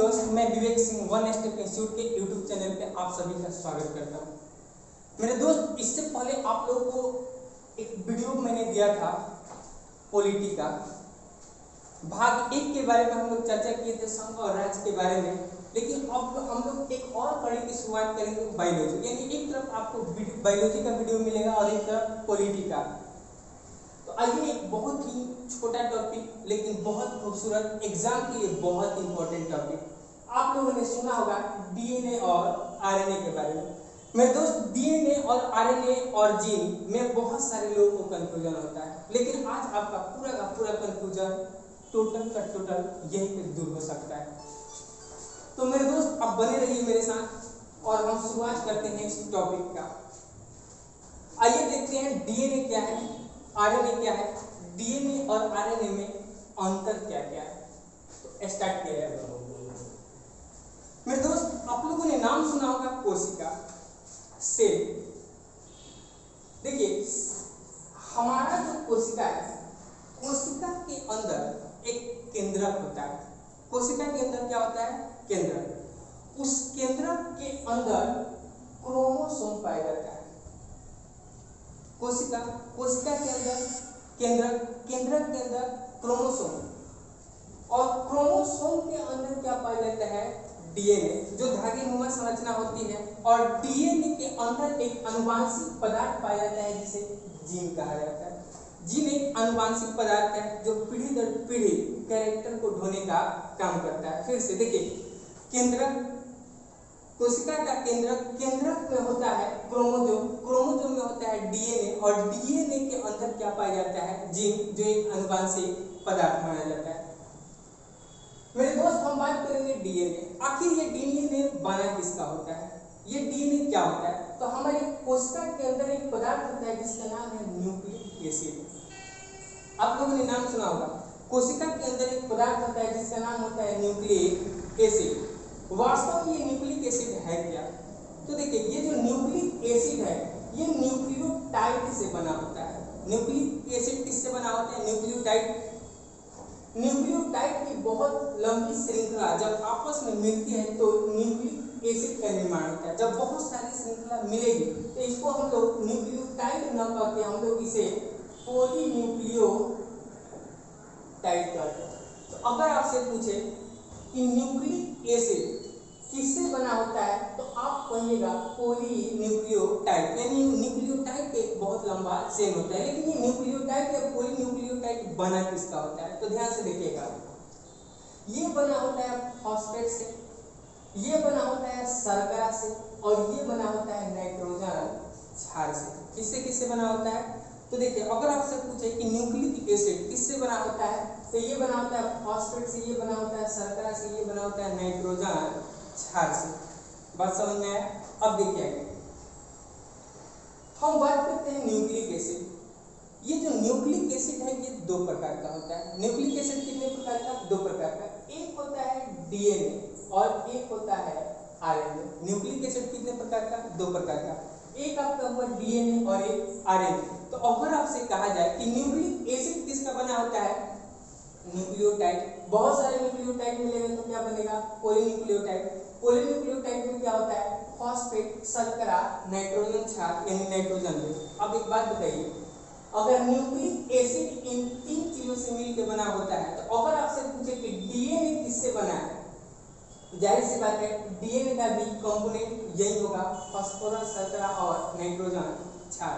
दोस्त, मैं Vivek Singh one step institute के यूट्यूब चैनल पे आप सभी का स्वागत करता हूँ। मेरे दोस्त, इससे पहले आप लोगों को एक वीडियो मैंने दिया था पॉलिटी का, भाग 1 के बारे में हम लोग चर्चा किए थे, संघ और राज्य के बारे में। लेकिन अब हम लोग एक और कड़ी की शुरुआत करेंगे, बायोलॉजी। यानी एक तरफ आपको बायोलॉजी का वीडियो मिलेगा और एक तरफ पॉलिटी का। तो आइए, एक बहुत ही छोटा टॉपिक लेकिन बहुत खूबसूरत, एग्जाम के लिए बहुत इंपॉर्टेंट टॉपिक। आप लोगों ने सुना होगा डीएनए और आरएनए के बारे में। मेरे दोस्त, डीएनए और आरएनए और जीन में बहुत सारे लोगों को कंफ्यूजन होता है, लेकिन आज आपका पूरा का पूरा कंफ्यूजन टोटल का टोटल यहीं पे दूर हो सकता है। तो मेरे दोस्त, अब बने रहिए मेरे साथ और हम शुरुआत करते हैं इस टॉपिक का। आइए देखते हैं डीएनए क्या है, आरएनए क्या है, डीएनए और आरएनए में अंतर क्या क्या है। तो स्टार्ट किया जाए। मेरे दोस्त, आप लोगों ने नाम सुना होगा कोशिका, सेल। देखिए, हमारा जो कोशिका है, कोशिका के अंदर एक केंद्रक होता है। कोशिका के अंदर क्या होता है? केंद्रक। उस केंद्रक के अंदर क्रोमोसोम पाया जाता है। कोशिका के अंदर केंद्रक के अंदर क्रोमोसोम, और क्रोमोसोम के अंदर क्या पाया जाता है? डीएनए, जो धागेनुमा संरचना होती है। और डीएनए के अंदर एक आनुवांशिक पदार्थ पाया जाता है जिसे जीन कहा जाता है। जीन एक आनुवांशिक पदार्थ है जो पीढ़ी दर पीढ़ी कैरेक्टर को ढोने का काम करता है। फिर से देखिए, केंद्रक, कोशिका का केंद्रक में होता है क्रोमोसोम में होता है डीएनए, और डीएनए के अंदर क्या पाया जाता है? जीन, जो एक आनुवांशिक पदार्थ माना जाता है। मेरे दोस्त, हम बात करेंगे डीएनए। आखिर ये डीएनए बना किसका होता है? ये डीएनए क्या होता है? तो हमारी कोशिका के अंदर एक पदार्थ होता है जिसका नाम है न्यूक्लिक एसिड। आप लोगों ने नाम सुना होगा। कोशिका के अंदर एक पदार्थ होता है जिसका नाम होता है न्यूक्लिक एसिड। वास्तव में ये न्यूक्लिक एसिड है क्या? तो देखिए, ये जो न्यूक्लिक एसिड है, ये न्यूक्लियोटाइड से बना होता है। न्यूक्लिक एसिड किससे बना होता है? न्यूक्लियोटाइड की बहुत लंबी श्रृंखला जब आपस में मिलती है तो न्यूक्लिक एसिड का निर्माण होता है। जब बहुत सारी श्रृंखला मिलेगी तो इसको हम लोग न्यूक्लियोटाइड न कहते, हम लोग इसे पॉलीन्यूक्लियोटाइड कहते हैं। तो अगर आपसे पूछे कि न्यूक्लिक एसिड किससे बना होता है, तो आप कहिएगा पॉलीन्यूक्लियोटाइड। यानी न्यूक्लियोटाइड के बहुत लंबा चेन होता है, लेकिन ये न्यूक्लियोटाइड या पॉलीन्यूक्लियोटाइड बना किसका होता है? तो ध्यान से देखिएगा, ये बना होता है फॉस्फेट से, ये बना होता है शर्करा से, और ये बना होता है नाइट्रोजन क्षार से। किससे बना होता है? तो देखिए, अगर आपसे पूछे कि न्यूक्लिक एसिड किससे बना होता है, तो ये बना होता है फॉस्फेट से, ये बना होता है शर्करा से, ये बना होता है नाइट्रोजन क्षार से। बात समझ में आया? अब देखिए, हम बात करते हैं न्यूक्लिक एसिड। ये जो न्यूक्लिक एसिड है, ये 2 प्रकार का होता है। न्यूक्लिक एसिड कितने प्रकार का? 2 प्रकार का। एक होता है डीएनए और एक होता है आरएनए। न्यूक्लिक एसिड कितने प्रकार का? 2 प्रकार का। एक आपका हुआ डीएनए और एक आरएनए। तो अगर आपसे कहा जाए कि न्यूक्लिक एसिड किसका बना होता है? न्यूक्लियोटाइड। बहुत सारे न्यूक्लियोटाइड मिलेंगे तो क्या बनेगा? पॉलीन्यूक्लियोटाइड। पॉलीन्यूक्लियोटाइड में क्या होता है? फॉस्फेट, शर्करा, नाइट्रोजन क्षार यानी नाइट्रोजन बेस। अब एक बात बताइए, अगर न्यूक्लिक एसिड इन 3 चीजों से मिलकर बना होता है, तो अगर आपसे पूछे कि डीएनए किससे बना है, जाहिर सी बात है डीएनए का भी कंपोनेंट यही होगा, फास्फोरस, शर्करा और नाइट्रोजन क्षार।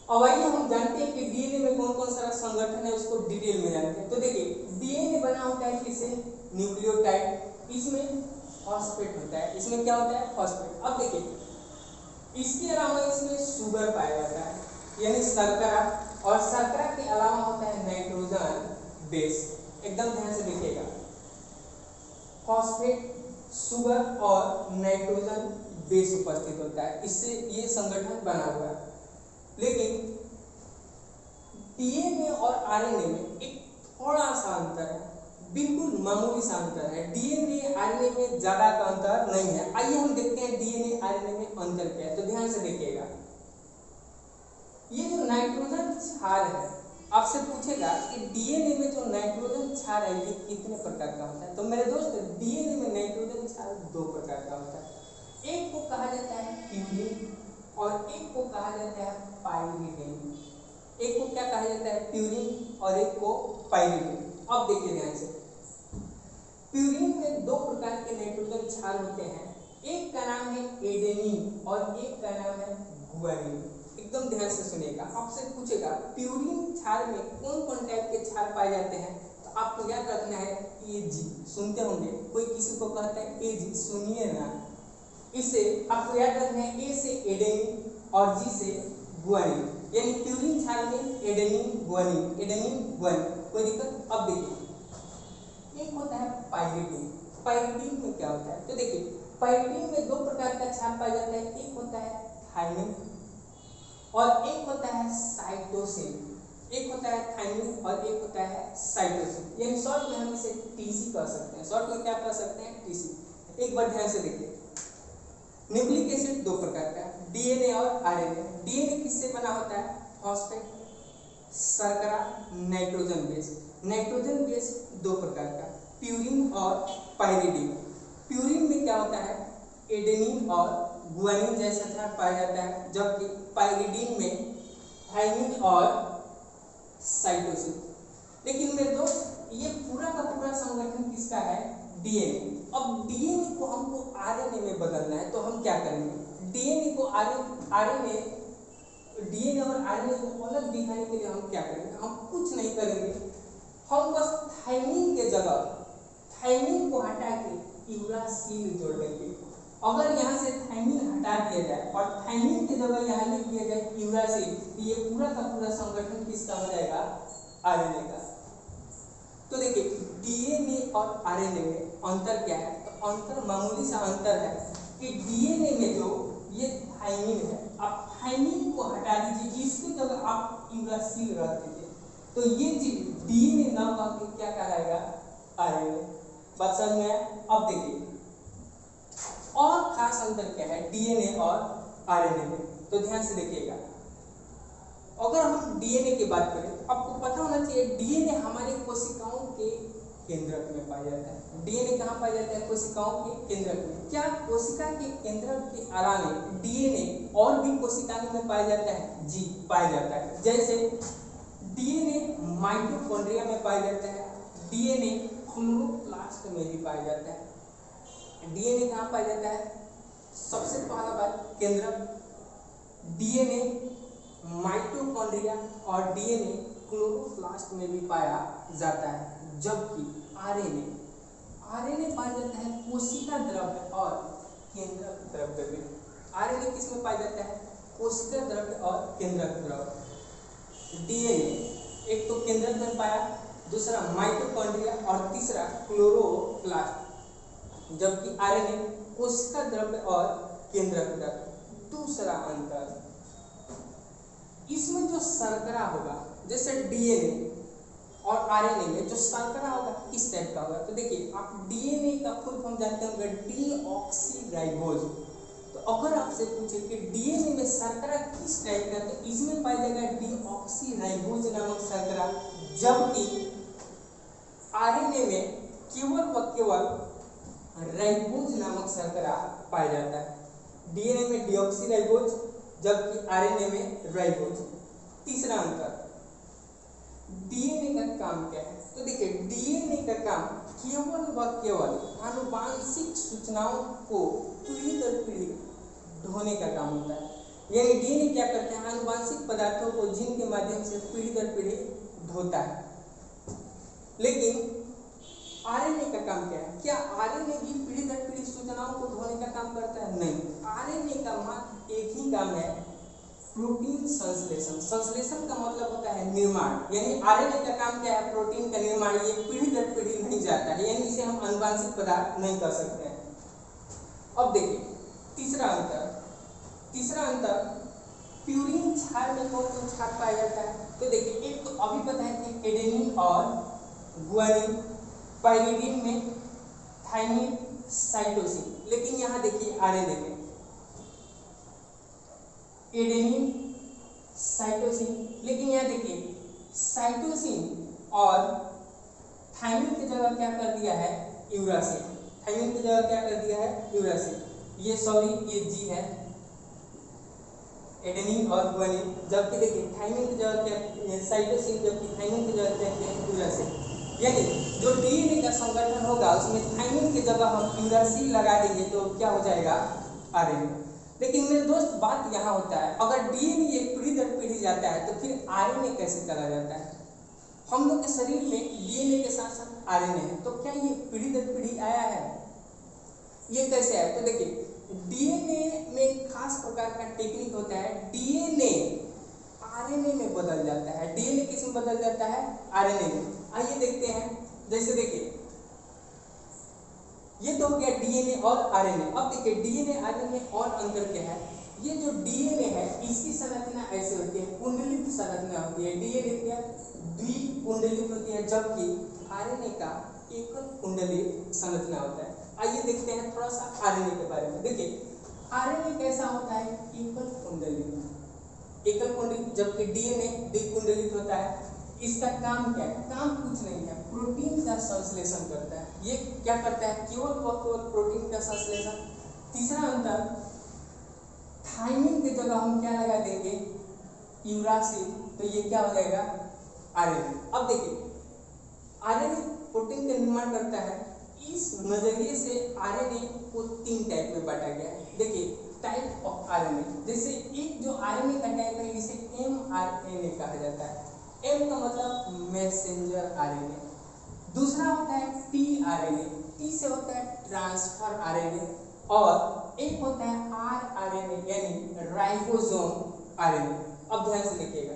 अब आइए हम जानते हैं कि डीएनए में कौन कौन सा संगठन है, उसको डिटेल में जानते हैं। तो देखिए, डीएनए बना होता है किससे? न्यूक्लियोटाइड। इसमें फॉस्फेट होता है। इसमें क्या होता है? फॉस्फेट। अब देखिए, इसके अलावा इसमें शुगर पाया जाता है, यानी शर्करा, और शर्करा के अलावा होता है नाइट्रोजन बेस। एकदम ध्यान से देखिएगा, फॉस्फेट, शुगर और नाइट्रोजन बेस उपस्थित होता है। इससे ये संगठन बना हुआ है। लेकिन डीएनए और आरएनए में एक थोड़ा सा अंतर है, बिल्कुल मामूली सा अंतर है। डीएनए आरएनए में ज्यादा का अंतर नहीं है। आइए हम देखते हैं डीएनए आरएनए में अंतर क्या है। तो ध्यान से देखिएगा, ये जो नाइट्रोजन क्षार है, आपसे पूछेगा कि डीएनए में जो नाइट्रोजन क्षार है ये कितने प्रकार का होता है। तो मेरे दोस्त डीएनए में नाइट्रोजन क्षार दो प्रकार का होता है। एक को कहा जाता है प्यूरिन और एक को कहा जाता है पाइरिडिन। एक को क्या कहा जाता है, प्यूरिन, और एक को पाइरिडिन। अब देखिए ध्यान से, प्यूरिन में दो प्रकार के नाइट्रोजन क्षार होते हैं। एक का नाम है एडेनिन और एक का नाम है गुआनिन। एकदम ध्यान से सुनिएगा, आपसे पूछेगा प्यूरिन क्षार में कौन कौन टाइप के क्षार पाए जाते हैं, तो आपको याद रखना है Ag। सुनते होंगे कोई किसी को कहता है Ag, सुनिए ना, इसे आपको याद रखना है। ए से एडेनिन और जी से गुआनिन, यानी प्यूरिन क्षार में एडेनिन गुआनिन, एडेनिन गुआनिन, कोई दिक्कत। अब देखिए एक होता है पाइरिडिन। पाइरिडिन में क्या होता है, तो देखिए पाइरिडिन में दो प्रकार का क्षार पाया जाता है। एक होता है थायमिन और एक होता है साइटोसिन। एक होता है थायमिन और एक होता है साइटोसिन, यानी शॉर्ट में हम इसे टीसी कह सकते हैं। शॉर्ट में क्या कह सकते हैं, टीसी। एक बार ध्यान से देखिए, न्यूक्लिक एसिड दो प्रकार का है, डीएनए और आरएनए। डीएनए किससे बना होता है, फॉस्फेट, शर्करा, नाइट्रोजन बेस। नाइट्रोजन बेस दो प्रकार का, प्यूरिन और पाइरिडिन। प्यूरिन में क्या होता है, एडेनिन और गुआनिन जैसा क्षार पाया जाता है, जबकि पाइरिडिन में थायमिन और साइटोसिन। लेकिन मेरे दोस्त ये पूरा का पूरा संगठन किसका है, डीएनए। अब डीएनए को हमको आरएनए में बदलना है, तो हम क्या करेंगे, डीएनए को आरएनए, डीएनए और आरएनए को अलग दिखाने के लिए हम क्या करेंगे, हम कुछ नहीं करेंगे। हम बस थायमिन के जगह थायमिन को हटा के यूरासिल जोड़ देंगे। अगर यहाँ से थायमिन हटा दिया जाए और थायमिन की जगह यहाँ लिख दिया जाए यूरासिल, तो ये पूरा का पूरा संगठन किसका हो जाएगा, आरएनए का। तो देखिए डीएनए और आरएनए में अंतर क्या है, तो अंतर मामूली सा अंतर है कि डीएनए में जो ये थायमिन है, आप थायमिन को हटा दीजिए, इसकी जगह आप यूरासिल रख दीजिए, तो ये चीज डीएनए ना कह के क्या कहलाएगा, आरएनए। बात समझ में आया। अब देखिए और खास अंतर क्या है डीएनए और आरएनए में, तो ध्यान से देखिएगा। अगर हम डीएनए की बात करें तो आपको पता होना चाहिए डीएनए हमारे कोशिकाओं के केंद्रक में पाया जाता है। डीएनए कहाँ पाया जाता है, कोशिकाओं के केंद्रक में। क्या कोशिका के केंद्रक के अलावा डीएनए और भी कोशिकाओं में पाया जाता है, जी पाया जाता है। जैसे डीएनए माइटोकॉन्ड्रिया में पाया जाता है, डीएनए क्लोरोप्लास्ट में भी पाया जाता है। डीएनए कहाँ पाया जाता है, सबसे पहला बात केंद्रक, डीएनए माइटोकॉन्ड्रिया और डीएनए क्लोरोप्लास्ट में भी पाया जाता है, जबकि आरएनए पाया जाता है कोशिका द्रव्य और केंद्रक द्रव्य में। आरएनए किस में पाया जाता है, कोशिका द्रव्य और केंद्रक द्रव्य। डीएनए एक तो केंद्रक में पाया, दूसरा माइटोकॉन्ड्रिया और तीसरा क्लोरोप्लास्ट, जबकि आरएनए कोशिका द्रव्य और केंद्रक द्रव्य। दूसरा अंतर, इसमें जो शर्करा होगा, जैसे डीएनए और आरएनए में जो शर्करा होगा किस टाइप का होगा, तो देखिए आप डीएनए का फुल फॉर्म जानते होंगे, डीऑक्सीराइबोज। तो अगर आपसे पूछे कि डीएनए में शर्करा किस टाइप का, तो इसमें पाया जाएगा डीऑक्सीराइबोज नामक शर्करा, जबकि आरएनए में केवल व केवल राइबोज नामक शर्करा पाया जाता है। डीएनए में डीऑक्सीराइबोज, जबकि आरएनए में राइबोज। तीसरा अंतर, डीएनए का काम क्या है, तो देखिए डीएनए का काम केवल व केवल आनुवांशिक सूचनाओं को पीढ़ी दर पीढ़ी ढोने का काम होता है। यानी डीएनए क्या करते हैं, आनुवांशिक पदार्थों को जीन के माध्यम से पीढ़ी दर पीढ़ी ढोता है। लेकिन आरएनए का काम क्या है, क्या आरएनए भी पीढ़ी दर पीढ़ी सूचनाओं को ढोने का काम करता है, नहीं। आरएनए का मात्र एक ही काम है, प्रोटीन संश्लेषण। संश्लेषण का मतलब होता है निर्माण, यानी आरएनए का काम क्या है, प्रोटीन का निर्माण। ये पीढ़ी दर पीढ़ी नहीं जाता है, यानी इसे हम आनुवांशिक पदार्थ नहीं कर सकते हैं। अब देखिए तीसरा अंतर, प्यूरिन क्षार में कौन कौन क्षार पाया जाता है, तो देखिए एक तो अभी बताए थे एडेनिन और गुआनिन, पाइरिडिन में थायमिन, साइटोसिन। लेकिन यहाँ देखिए आरएनए में एडेनिन, साइटोसिन, लेकिन यहाँ देखिए साइटोसिन और थायमिन की जगह क्या कर दिया है, यूरासिल। थायमिन की जगह क्या कर दिया है, यूरासिल। ये सॉरी ये जी है, एडेनिन और गुआनिन, जबकि देखिए थायमिन की जगह क्या, साइटोसिन, जबकि थायमिन की जगह क्या है, यूरासिल। यानी जो डीएनए का संगठन होगा उसमें थायमिन की जगह हम यूरासिल लगा देंगे तो क्या हो जाएगा, आरएनए। लेकिन मेरे दोस्त बात यहाँ होता है, अगर डीएनए पीढ़ी दर पीढ़ी जाता है तो फिर आरएनए कैसे चला जाता है। हम लोग के शरीर में डीएनए के साथ साथ आरएनए है, तो क्या ये पीढ़ी दर पीढ़ी आया है, ये कैसे है। तो देखिए डीएनए में खास प्रकार का टेक्निक होता है, डीएनए आरएनए में बदल जाता है। डीएनए किस में बदल जाता है, आरएनए में। आइए देखते हैं, जैसे देखिए ये तो हो गया डीएनए और आरएनए। अब देखिए डीएनए आरएनए में और अंतर क्या है, ये जो डीएनए है इसकी संरचना ऐसे होती है, कुंडलित संरचना होती है। डीएनए क्या द्विकुंडलित होती है, जबकि आरएनए का एकल कुंडलित संरचना होता है। आइए देखते हैं थोड़ा सा आरएनए के बारे में। देखिए आरएनए कैसा होता है, एकल कुंडलित, एकल कुंडलित, जबकि डीएनए द्विकुंडलित होता है। इसका काम क्या है, काम कुछ नहीं है, प्रोटीन का संश्लेषण करता है। ये क्या करता है, केवल व केवल प्रोटीन का संश्लेषण। तीसरा अंतर, थायमिन की जगह हम क्या लगा देंगे, यूरासिल, तो ये क्या हो जाएगा, आरएनए। अब देखिए आरएनए प्रोटीन का निर्माण करता है। इस नजरिए से आरएनए को 3 टाइप में बांटा गया है। देखिए टाइप ऑफ आरएनए, जैसे एक जो आरएनए का टाइप है इसे एमआरएनए कहा जाता है। एम का मतलब मैसेंजर आरएनए। दूसरा होता है टीआरएनए, टी से होता है ट्रांसफर आरएनए, और एक होता है आरआरएनए यानी राइबोसोम आरएनए। अब ध्यान से लिखिएगा,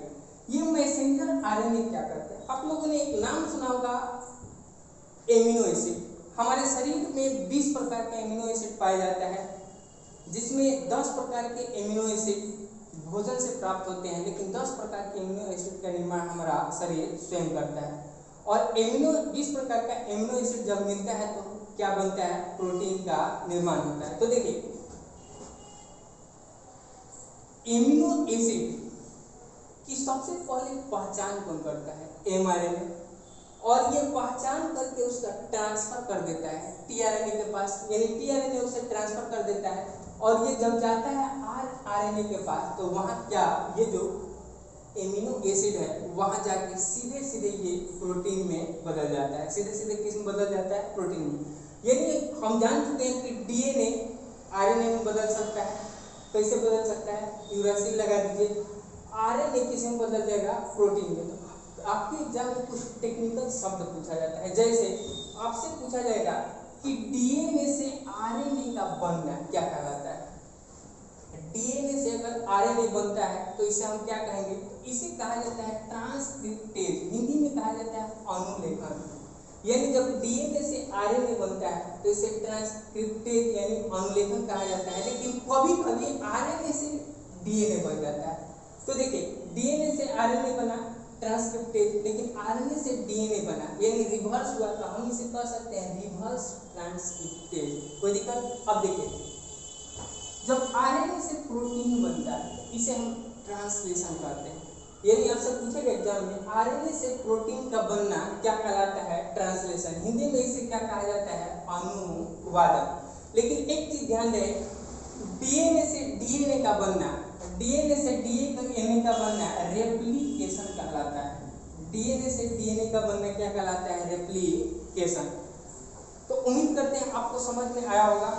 ये मैसेंजर आरएनए क्या करते हैं। आप लोगों ने एक नाम सुना होगा, एमिनो एसिड। हमारे शरीर में 20 प्रकार के एमिनो एसिड पाए जाता है, जिसमें 10 प्रकार के एमिनो एसिड भोजन से प्राप्त होते हैं, लेकिन 10 प्रकार के एमिनो एसिड का निर्माण हमारा शरीर स्वयं करता है। और 20 प्रकार का एमिनो एसिड जब मिलता है तो क्या बनता है, प्रोटीन का निर्माण होता है। तो देखिए एमिनो एसिड की सबसे पहले पहचान कौन करता है, एमआरएनए, और ये पहचान करके उसका ट्रांसफर कर देता है टीआरएनए के पास, यानी टीआरएनए उसे ट्रांसफर कर देता है, और ये जब जाता है आरआरएनए के पास तो वहाँ क्या, ये जो एमिनो एसिड है वहाँ जाके सीधे सीधे ये प्रोटीन में बदल जाता है। सीधे सीधे किस में बदल जाता है, प्रोटीन में। यानी हम जान चुके हैं कि डीएनए आरएनए में बदल सकता है। कैसे बदल सकता है, यूरासिल लगा दीजिए। आरएनए किस में बदल जाएगा, प्रोटीन में। तो आपके एग्जाम में कुछ टेक्निकल शब्द पूछा जाता है, जैसे आपसे पूछा जाएगा कि डीएनए से आरएनए का बनना क्या कहलाता है। डीएनए से अगर आरएनए बनता है तो इसे हम क्या कहेंगे, इसे कहा जाता है ट्रांसक्रिप्टेज, हिंदी में कहा जाता है अनुलेखन। यानी जब डीएनए से आरएनए बनता है तो इसे ट्रांसक्रिप्टेज यानी अनुलेखन कहा जाता है। लेकिन कभी कभी आरएनए से डीएनए बन जाता है। तो देखिए डीएनए से आरएनए बना ट्रांसक्रिप्टेज, लेकिन आरएनए से डीएनए बना यानी रिवर्स हुआ, तो हम इसे कह सकते हैं रिवर्स ट्रांसक्रिप्टेज। कोई दिक्कत। अब देखिए जब आरएनए से प्रोटीन बनता है इसे हम ट्रांसलेशन कहते हैं। यानी आपसे पूछेगा एग्जाम में आरएनए से प्रोटीन का बनना क्या कहलाता है, ट्रांसलेशन। हिंदी में इसे क्या कहा जाता है, अनुवादन। लेकिन एक चीज ध्यान दें, डीएनए से डीएनए का बनना, डीएनए से डीएनए का बनना रेप्लिकेशन कहलाता है। डीएनए से डीएनए का बनना क्या कहलाता है, रेप्लिकेशन। तो उम्मीद करते हैं आपको समझ में आया होगा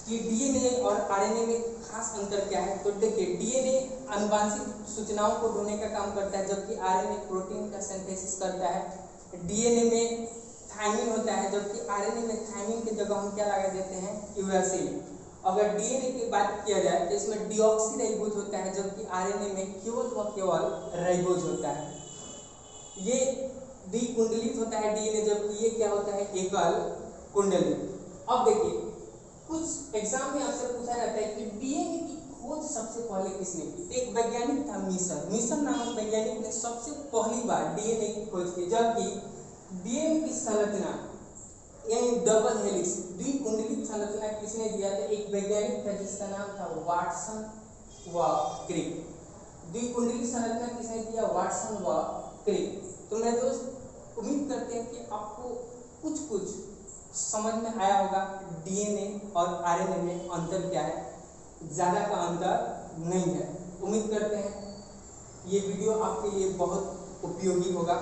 कि डीएनए और आरएनए में खास अंतर क्या है। तो देखिए डीएनए आनुवंशिक सूचनाओं को ढूंढने का काम करता है, जबकि आरएनए प्रोटीन का सिंथेसिस करता है। डीएनए में थायमिन होता है, जबकि आरएनए में थायमिन की जगह हम क्या लगा देते हैं, यूरासिल। अगर डीएनए की बात किया जाए तो इसमें डीऑक्सीराइबोज होता है, जबकि आरएनए में केवल व केवल राइबोज होता है। ये द्विकुंडलित होता है डीएनए, जबकि ये क्या होता है, एकल कुंडलित। अब देखिए कुछ एग्जाम में आपसे पूछा जाता है कि डीएनए की खोज सबसे पहले किसने की। एक वैज्ञानिक था मिशन नामक वैज्ञानिक ने सबसे पहली बार डीएनए की खोज की, जबकि डीएनए की संरचना यानी डबल हेलिक्स द्विकुंडलित संरचना किसने दिया था, एक वैज्ञानिक था जिसका नाम था वाटसन व क्रिक। द्विकुंडलित संरचना किसने दिया, वाटसन व क्लिक। तो मेरे दोस्त उम्मीद करते हैं कि आपको कुछ कुछ समझ में आया होगा डीएनए और आरएनए में अंतर क्या है। ज़्यादा का अंतर नहीं है। उम्मीद करते हैं ये वीडियो आपके लिए बहुत उपयोगी होगा।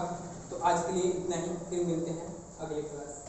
तो आज के लिए इतना ही, फिर मिलते हैं अगले क्लास।